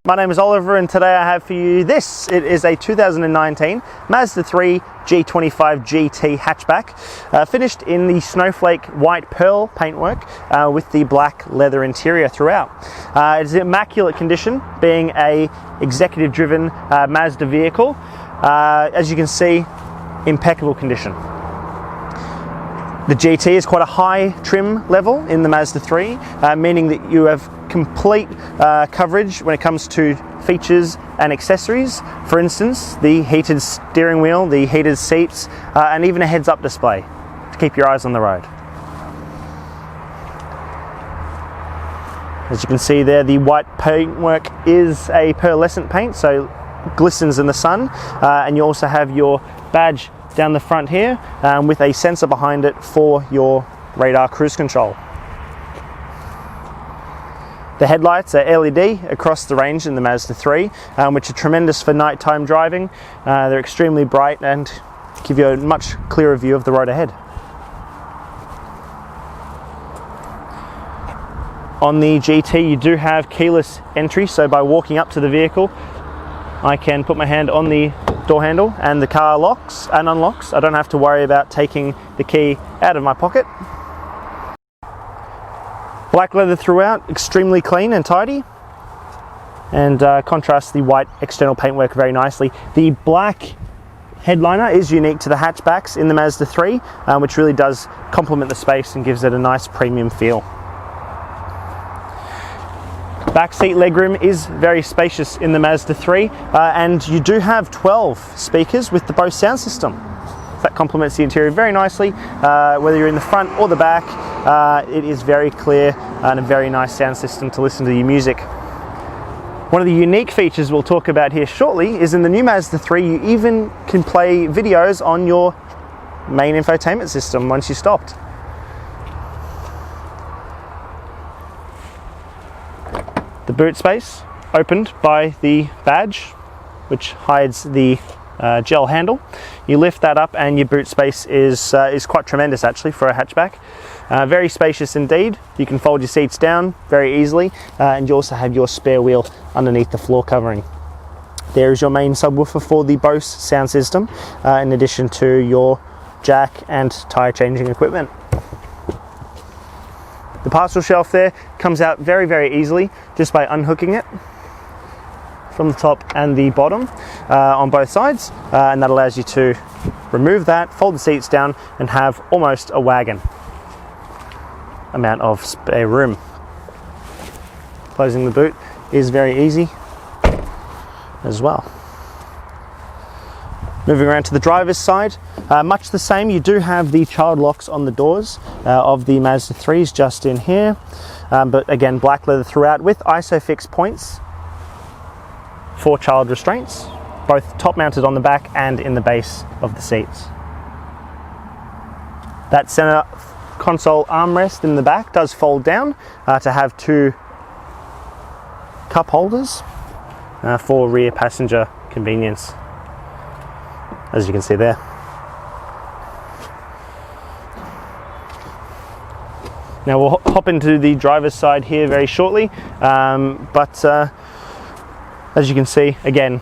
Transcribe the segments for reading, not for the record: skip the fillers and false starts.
My name is Oliver and today I have for you this. It is a 2019 Mazda 3 G25 GT hatchback, finished in the snowflake white pearl paintwork with the black leather interior throughout. It is in immaculate condition, being a executive driven Mazda vehicle. As you can see, impeccable condition. The GT is quite a high trim level in the Mazda 3, meaning that you have complete coverage when it comes to features and accessories. For instance, the heated steering wheel, the heated seats, and even a heads-up display to keep your eyes on the road. As you can see there, the white paintwork is a pearlescent paint, so glistens in the sun, and you also have your badge down the front here with a sensor behind it for your radar cruise control. The headlights are LED across the range in the Mazda 3, which are tremendous for nighttime driving. They're extremely bright and give you a much clearer view of the road ahead. On the GT you do have keyless entry, so by walking up to the vehicle I can put my hand on the door handle and the car locks and unlocks. I don't have to worry about taking the key out of my pocket. Black leather throughout, extremely clean and tidy, and contrasts the white external paintwork very nicely. The black headliner is unique to the hatchbacks in the Mazda 3, which really does complement the space and gives it a nice premium feel. Back seat legroom is very spacious in the Mazda 3, and you do have 12 speakers with the Bose sound system. That complements the interior very nicely. Whether you're in the front or the back, it is very clear and a very nice sound system to listen to your music. One of the unique features we'll talk about here shortly is in the new Mazda 3 you even can play videos on your main infotainment system once you stopped. The boot space opened by the badge, which hides the gel handle. You lift that up and your boot space is quite tremendous actually for a hatchback. Very spacious indeed. You can fold your seats down very easily, and you also have your spare wheel underneath the floor covering. There is your main subwoofer for the Bose sound system, in addition to your jack and tyre changing equipment. The parcel shelf there comes out very easily just by unhooking it from the top and the bottom on both sides, and that allows you to remove that, fold the seats down and have almost a wagon amount of spare room. Closing the boot is very easy as well. Moving around to the driver's side, much the same. You do have the child locks on the doors of the Mazda 3s just in here, but again black leather throughout with ISOFIX points for child restraints, both top mounted on the back and in the base of the seats. That center console armrest in the back does fold down to have two cup holders for rear passenger convenience, as you can see there. Now we'll hop into the driver's side here very shortly, but as you can see, again,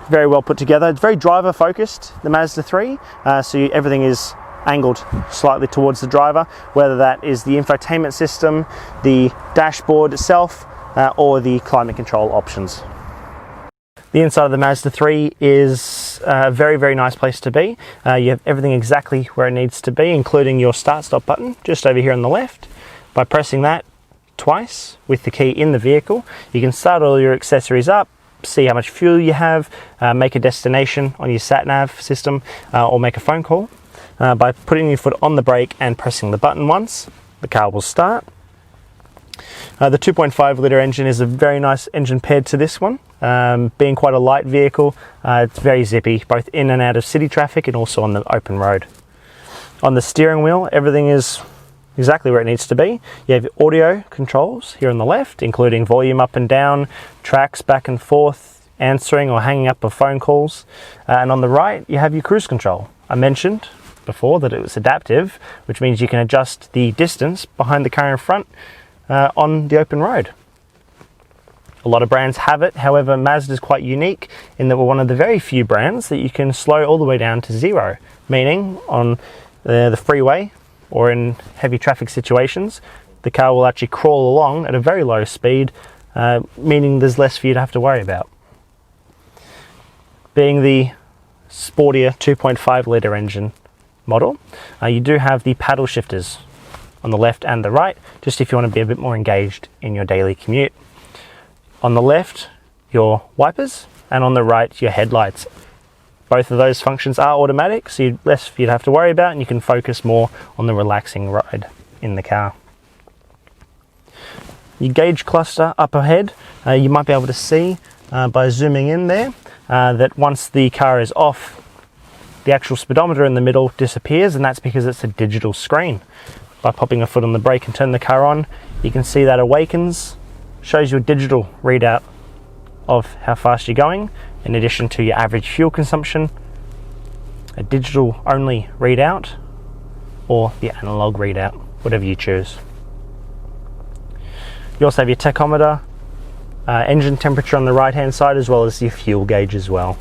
very well put together. It's very driver focused, the Mazda 3, so everything is angled slightly towards the driver, whether that is the infotainment system, the dashboard itself, or the climate control options. The inside of the Mazda 3 is a very nice place to be. You have everything exactly where it needs to be, including your start-stop button just over here on the left. By pressing that twice with the key in the vehicle, you can start all your accessories up, see how much fuel you have, make a destination on your sat-nav system, or make a phone call. By putting your foot on the brake and pressing the button once, the car will start. The 2.5 litre engine is a very nice engine paired to this one. Being quite a light vehicle, it's very zippy, both in and out of city traffic and also on the open road. On the steering wheel, everything is exactly where it needs to be. You have audio controls here on the left, including volume up and down, tracks back and forth, answering or hanging up of phone calls. And on the right, you have your cruise control. I mentioned before that it was adaptive, which means you can adjust the distance behind the car in front on the open road. A lot of brands have it, however Mazda is quite unique in that we're one of the very few brands that you can slow all the way down to 0, meaning on the freeway or in heavy traffic situations, the car will actually crawl along at a very low speed, meaning there's less for you to have to worry about. Being the sportier 2.5 litre engine model, you do have the paddle shifters on the left and the right, just if you want to be a bit more engaged in your daily commute. On the left, your wipers, and on the right, your headlights. Both of those functions are automatic, so less for you to have to worry about, and you can focus more on the relaxing ride in the car. Your gauge cluster up ahead, you might be able to see by zooming in there that once the car is off, the actual speedometer in the middle disappears, and that's because it's a digital screen. By popping a foot on the brake and turn the car on, you can see that awakens, shows you a digital readout of how fast you're going, in addition to your average fuel consumption, a digital only readout, or the analog readout, whatever you choose. You also have your tachometer, engine temperature on the right hand side, as well as your fuel gauge as well.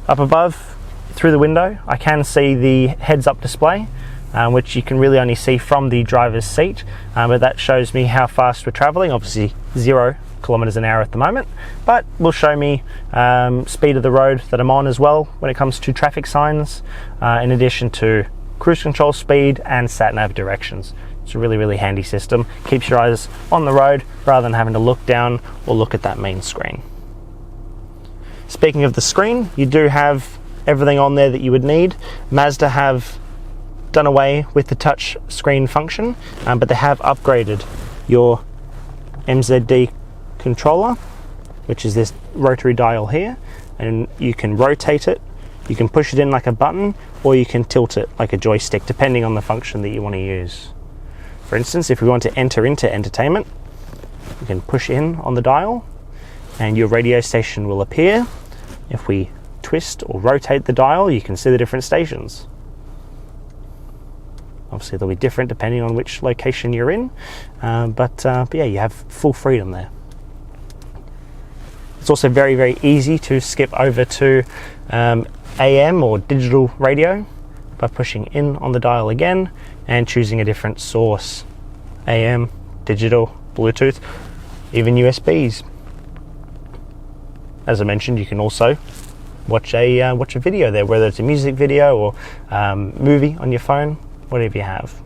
Up above, through the window, I can see the heads up display, which you can really only see from the driver's seat, but that shows me how fast we're traveling. Obviously 0 kilometers an hour at the moment, but will show me speed of the road that I'm on as well when it comes to traffic signs, in addition to cruise control speed and sat nav directions. It's a really, really handy system. Keeps your eyes on the road rather than having to look down or look at that main screen. Speaking of the screen, you do have everything on there that you would need. Mazda have done away with the touch screen function, but they have upgraded your MZD controller, which is this rotary dial here, and you can rotate it, you can push it in like a button, or you can tilt it like a joystick, depending on the function that you want to use. For instance, if we want to enter into entertainment, you can push in on the dial and your radio station will appear. If we twist or rotate the dial, you can see the different stations. Obviously they'll be different depending on which location you're in, but yeah, you have full freedom there. It's also very, very easy to skip over to AM or digital radio by pushing in on the dial again and choosing a different source. AM, digital, Bluetooth, even USBs. As I mentioned, you can also watch a video there, whether it's a music video or movie on your phone, whatever you have.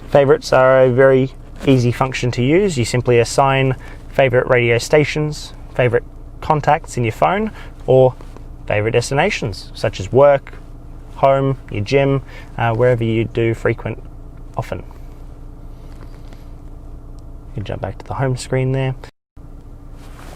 Favorites are a very easy function to use. You simply assign favorite radio stations, favorite contacts in your phone, or favorite destinations such as work, home, your gym, wherever you do frequent often. You can jump back to the home screen there.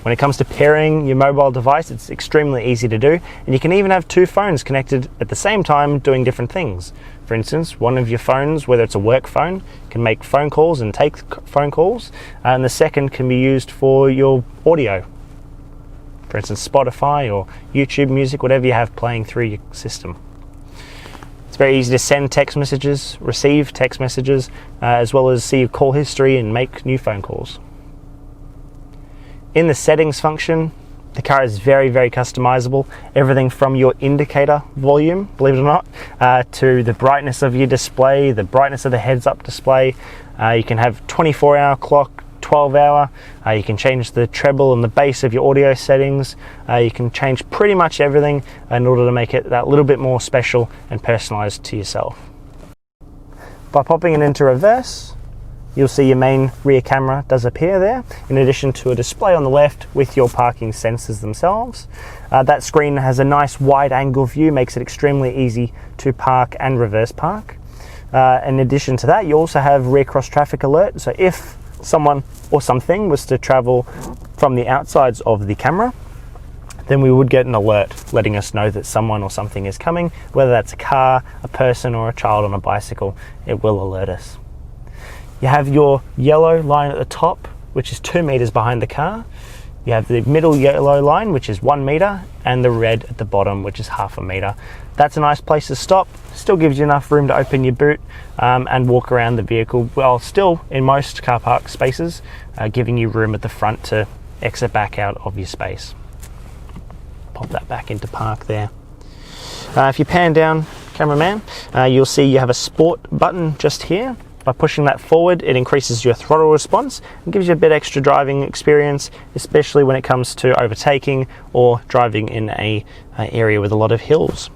When it comes to pairing your mobile device, it's extremely easy to do, and you can even have 2 phones connected at the same time doing different things. For instance, one of your phones, whether it's a work phone, can make phone calls and take phone calls, and the second can be used for your audio. For instance, Spotify or YouTube music, whatever you have playing through your system. It's very easy to send text messages, receive text messages, as well as see your call history and make new phone calls. In the settings function, the car is very, very customizable. Everything from your indicator volume, believe it or not, to the brightness of your display, the brightness of the heads-up display. You can have 24-hour clock, 12-hour. You can change the treble and the bass of your audio settings. You can change pretty much everything in order to make it that little bit more special and personalized to yourself. By popping it into reverse, you'll see your main rear camera does appear there, in addition to a display on the left with your parking sensors themselves. That screen has a nice wide angle view, makes it extremely easy to park and reverse park. In addition to that, you also have rear cross traffic alert, so if someone or something was to travel from the outsides of the camera, then we would get an alert letting us know that someone or something is coming, whether that's a car, a person, or a child on a bicycle. It will alert us. You have your yellow line at the top, which is 2 meters behind the car. You have the middle yellow line, which is 1 metre, and the red at the bottom, which is 0.5 metre. That's a nice place to stop. Still gives you enough room to open your boot and walk around the vehicle, while still, in most car park spaces, giving you room at the front to exit back out of your space. Pop that back into park there. If you pan down, cameraman, you'll see you have a sport button just here. By pushing that forward, it increases your throttle response and gives you a bit extra driving experience, especially when it comes to overtaking or driving in an area with a lot of hills.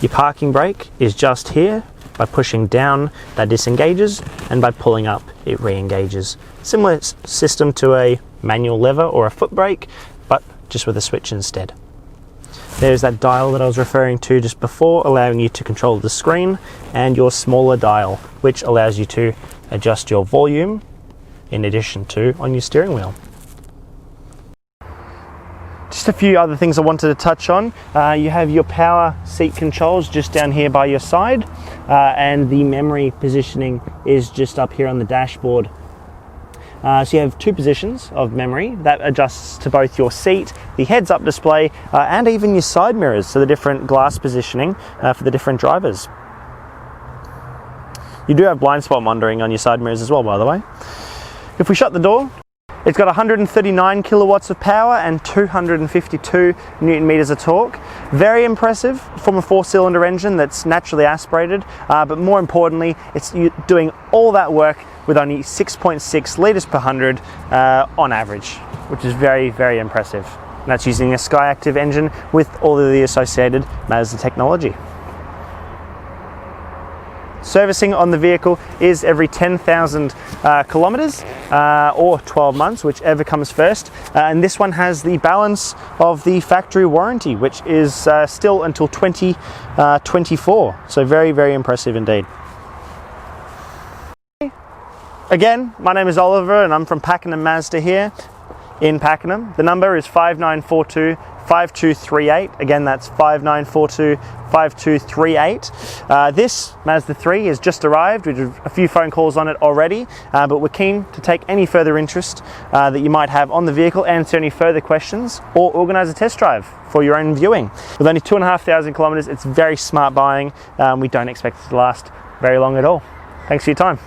Your parking brake is just here. By pushing down, that disengages, and by pulling up, it re-engages. Similar system to a manual lever or a foot brake, but just with a switch instead. There's that dial that I was referring to just before, allowing you to control the screen, and your smaller dial, which allows you to adjust your volume in addition to on your steering wheel. Just a few other things I wanted to touch on. You have your power seat controls just down here by your side, and the memory positioning is just up here on the dashboard. So you have 2 positions of memory that adjusts to both your seat, the heads-up display, and even your side mirrors, so the different glass positioning for the different drivers. You do have blind spot monitoring on your side mirrors as well, by the way. If we shut the door, it's got 139 kilowatts of power and 252 Newton meters of torque. Very impressive from a 4-cylinder engine that's naturally aspirated, but more importantly, it's doing all that work with only 6.6 litres per 100 on average, which is very, very impressive. And that's using a Skyactiv engine with all of the associated Mazda technology. Servicing on the vehicle is every 10,000 kilometres or 12 months, whichever comes first. And this one has the balance of the factory warranty, which is still until 2024. So very, very impressive indeed. Again, my name is Oliver and I'm from Pakenham Mazda here in Pakenham. The number is 5942 5238. Again, that's 5942 5238. This Mazda 3 has just arrived. We did a few phone calls on it already, but we're keen to take any further interest that you might have on the vehicle, answer any further questions, or organise a test drive for your own viewing. With only 2,500 kilometres, it's very smart buying. We don't expect it to last very long at all. Thanks for your time.